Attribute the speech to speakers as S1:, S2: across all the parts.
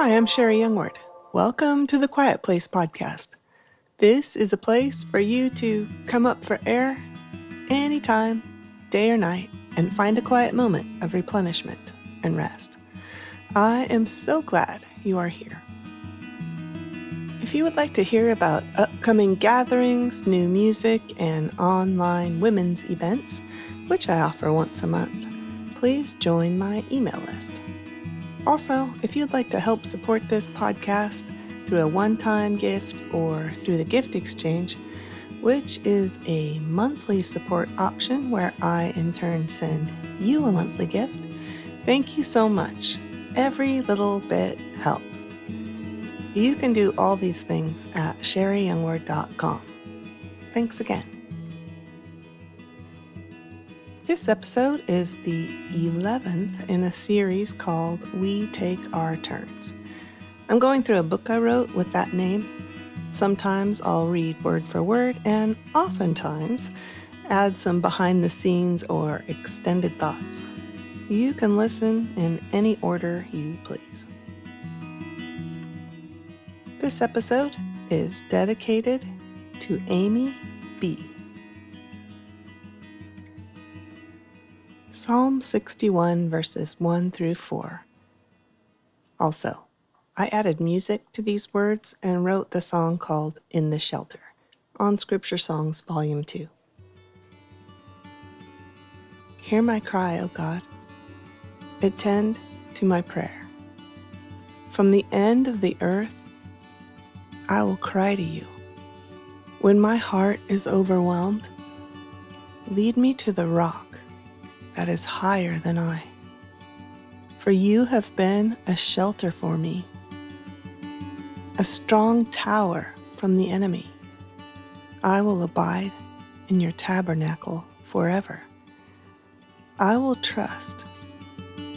S1: Hi, I'm Sherry Youngward. Welcome to the Quiet Place podcast. This is a place for you to come up for air anytime, day or night, and find a quiet moment of replenishment and rest. I am so glad you are here. If you would like to hear about upcoming gatherings, new music, and online women's events, which I offer once a month, please join my email list. Also, if you'd like to help support this podcast through a one-time gift or through the gift exchange, which is a monthly support option where I in turn send you a monthly gift, thank you so much. Every little bit helps. You can do all these things at sherryyoungward.com. Thanks again. This episode is the 11th in a series called We Take Our Turns. I'm going through a book I wrote with that name. Sometimes I'll read word for word and oftentimes add some behind the scenes or extended thoughts. You can listen in any order you please. This episode is dedicated to Amy B. Psalm 61 verses 1 through 4. Also, I added music to these words and wrote the song called In the Shelter on Scripture Songs Volume 2. Hear my cry, O God. Attend to my prayer. From the end of the earth, I will cry to you. When my heart is overwhelmed, lead me to the rock that is higher than I. For you have been a shelter for me, a strong tower from the enemy. I will abide in your tabernacle forever. I will trust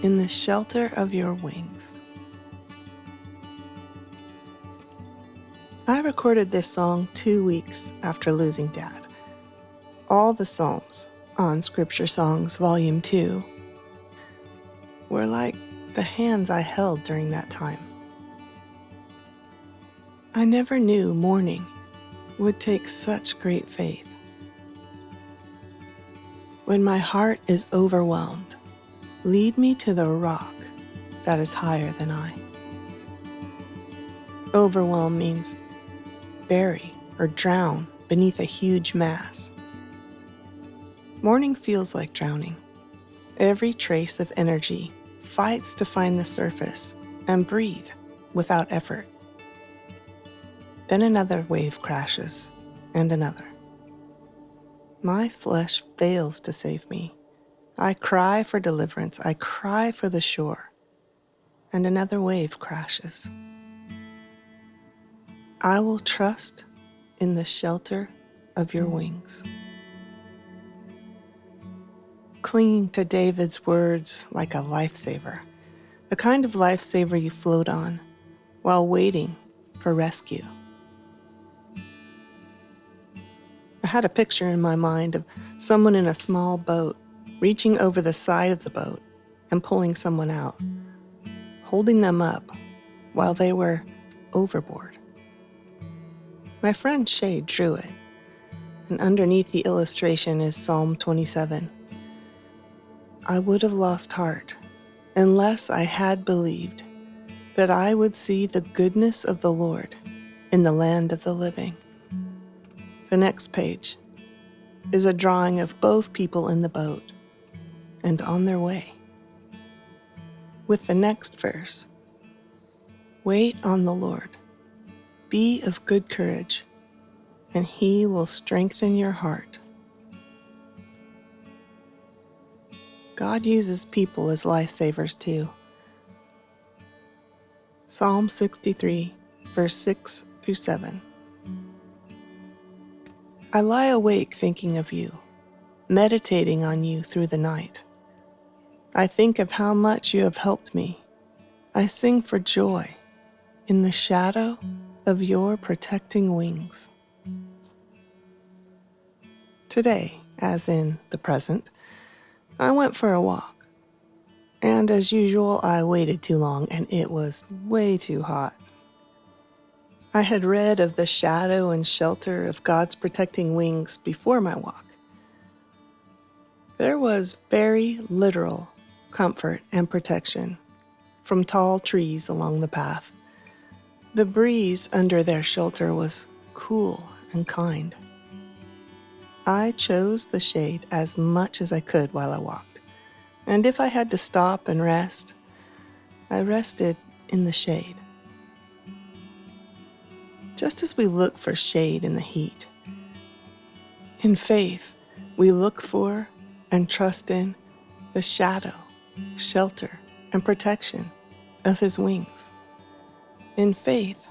S1: in the shelter of your wings. I recorded this song 2 weeks after losing Dad. All the Psalms on Scripture Songs Volume 2 were like the hands I held during that time. I never knew mourning would take such great faith. When my heart is overwhelmed, lead me to the rock that is higher than I. Overwhelm means bury or drown beneath a huge mass. Mourning feels like drowning. Every trace of energy fights to find the surface and breathe without effort. Then another wave crashes, and another. My flesh fails to save me. I cry for deliverance. I cry for the shore, and another wave crashes. I will trust in the shelter of your wings. Clinging to David's words like a lifesaver, the kind of lifesaver you float on while waiting for rescue. I had a picture in my mind of someone in a small boat reaching over the side of the boat and pulling someone out, holding them up while they were overboard. My friend Shay drew it, and underneath the illustration is Psalm 27. I would have lost heart unless I had believed that I would see the goodness of the Lord in the land of the living. The next page is a drawing of both people in the boat and on their way. With the next verse, wait on the Lord, be of good courage, and he will strengthen your heart. God uses people as lifesavers too. Psalm 63, verse 6 through 7. I lie awake thinking of you, meditating on you through the night. I think of how much you have helped me. I sing for joy in the shadow of your protecting wings. Today, as in the present, I went for a walk. And as usual, I waited too long and it was way too hot. I had read of the shadow and shelter of God's protecting wings before my walk. There was very literal comfort and protection from tall trees along the path. The breeze under their shelter was cool and kind. I chose the shade as much as I could while I walked, and if I had to stop and rest, I rested in the shade. Just as we look for shade in the heat, in faith, we look for and trust in the shadow, shelter, and protection of His wings. In faith,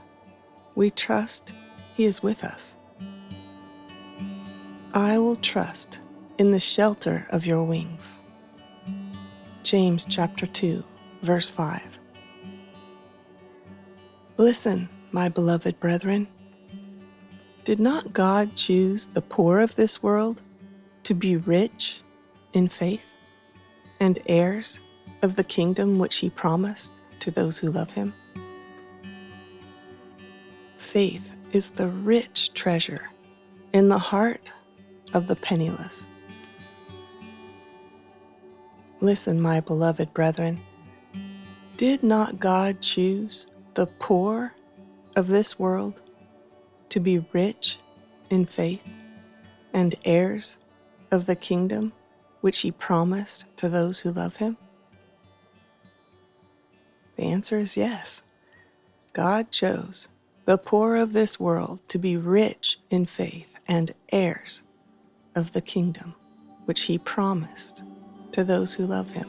S1: we trust He is with us. I will trust in the shelter of your wings. James chapter 2, verse 5. Listen, my beloved brethren. Did not God choose the poor of this world to be rich in faith and heirs of the kingdom which He promised to those who love Him? Faith is the rich treasure in the heart of the penniless. Listen, my beloved brethren. Did not God choose the poor of this world to be rich in faith and heirs of the kingdom which He promised to those who love Him? The answer is yes. God chose the poor of this world to be rich in faith and heirs of the kingdom which He promised to those who love Him.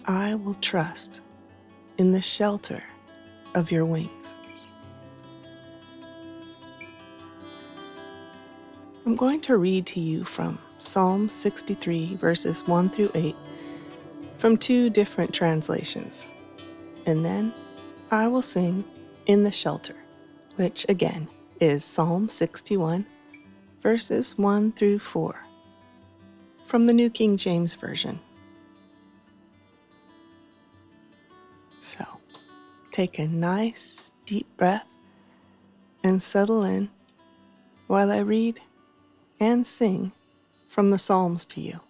S1: I will trust in the shelter of your wings. I'm going to read to you from Psalm 63, verses 1 through 8, from two different translations. And then I will sing In the Shelter, which again is Psalm 61, verses 1 through 4, from the New King James Version. So, take a nice deep breath and settle in while I read and sing from the Psalms to you.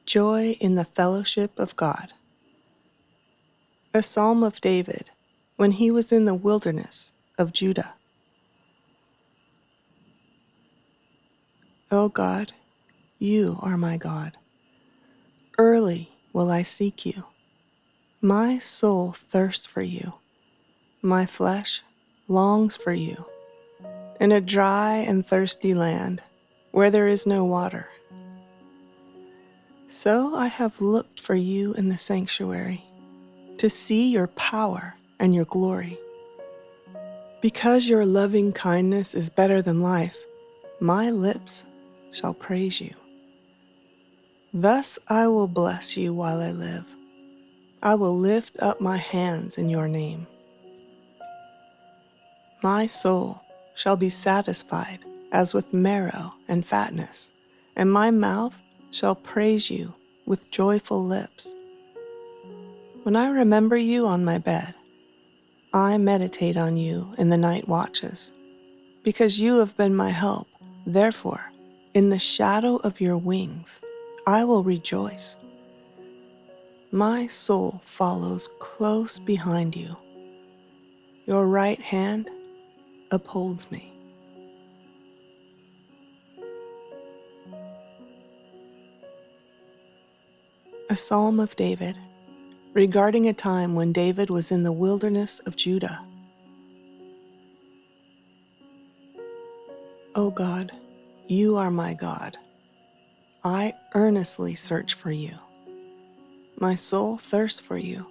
S1: Joy in the fellowship of God. A psalm of David when he was in the wilderness of Judah. O God, you are my God. Early will I seek you. My soul thirsts for you. My flesh longs for you in a dry and thirsty land where there is no water. So I have looked for you in the sanctuary to see your power and your glory. Because your loving kindness is better than life, my lips shall praise you. Thus I will bless you while I live. I will lift up my hands in your name. My soul shall be satisfied as with marrow and fatness, and my mouth shall praise you with joyful lips. When I remember you on my bed, I meditate on you in the night watches. Because you have been my help, therefore, in the shadow of your wings, I will rejoice. My soul follows close behind you. Your right hand upholds me. A Psalm of David, regarding a time when David was in the wilderness of Judah. O God, you are my God. I earnestly search for you. My soul thirsts for you.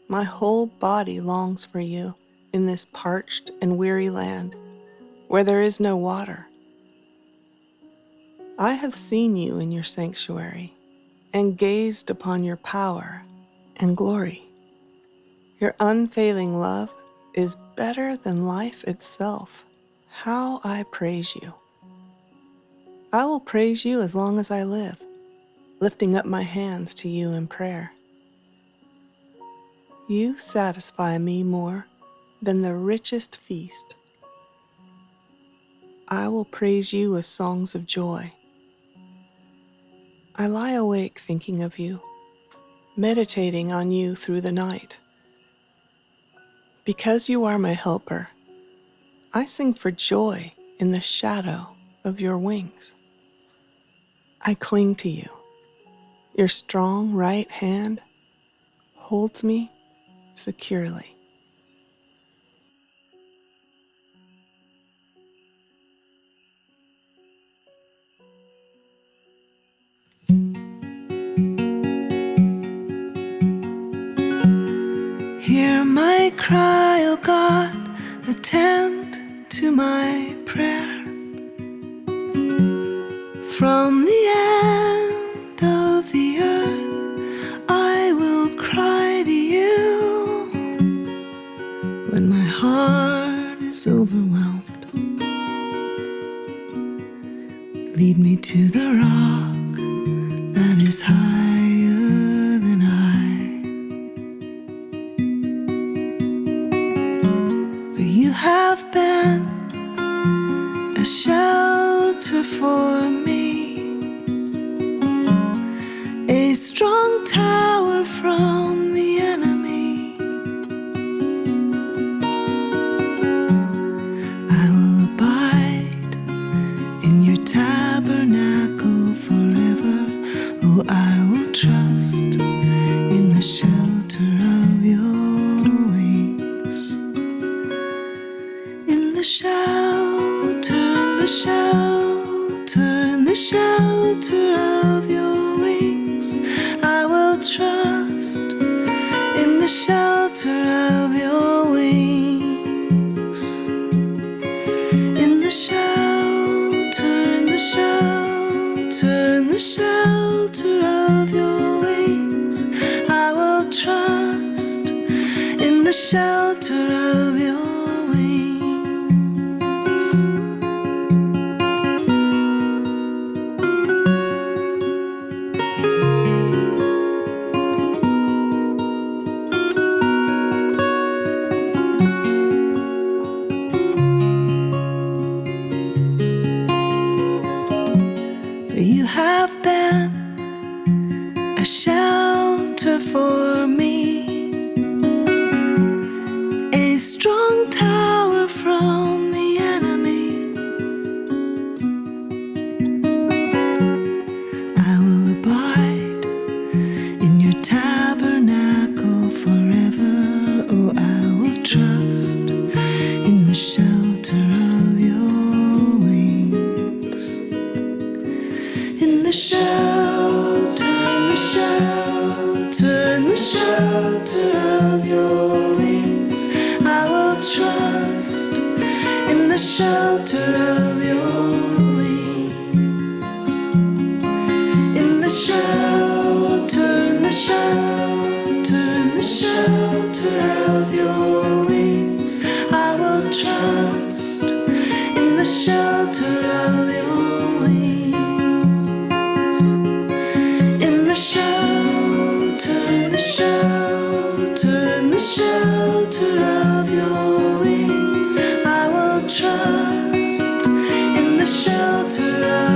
S1: My whole body longs for you in this parched and weary land where there is no water. I have seen you in your sanctuary and gazed upon your power and glory. Your unfailing love is better than life itself. How I praise you. I will praise you as long as I live, lifting up my hands to you in prayer. You satisfy me more than the richest feast. I will praise you with songs of joy. I lie awake thinking of you, meditating on you through the night. Because you are my helper, I sing for joy in the shadow of your wings. I cling to you. Your strong right hand holds me securely. Hear my cry, O God, attend to my prayer. From the end of the earth, I will cry to you. When my heart is overwhelmed, lead me to the rock that is higher than I. For you have been a shelter for me, a strong tower from the enemy. I will abide in your tabernacle forever. Oh, I will trust in the shelter of your wings. In the shelter, in the shelter, in the shelter of your wings, I will trust. In the shelter of your wings, in the shelter, in the shelter, in the shelter of your wings, I will trust. In the shelter of your wings. You have been a shelter for me, a strong tower from the enemy. I will abide in your tabernacle forever. Oh, I will trust in the shelter of your wings. In the shelter, in the shelter, in the shelter of your wings, I will trust. In the shelter of your wings. In the shelter, in the shelter, in the shelter of your wings, I will trust. In the shelter of your wings. In the shelter, in the shelter, in the shelter of your wings, I will trust. In the shelter of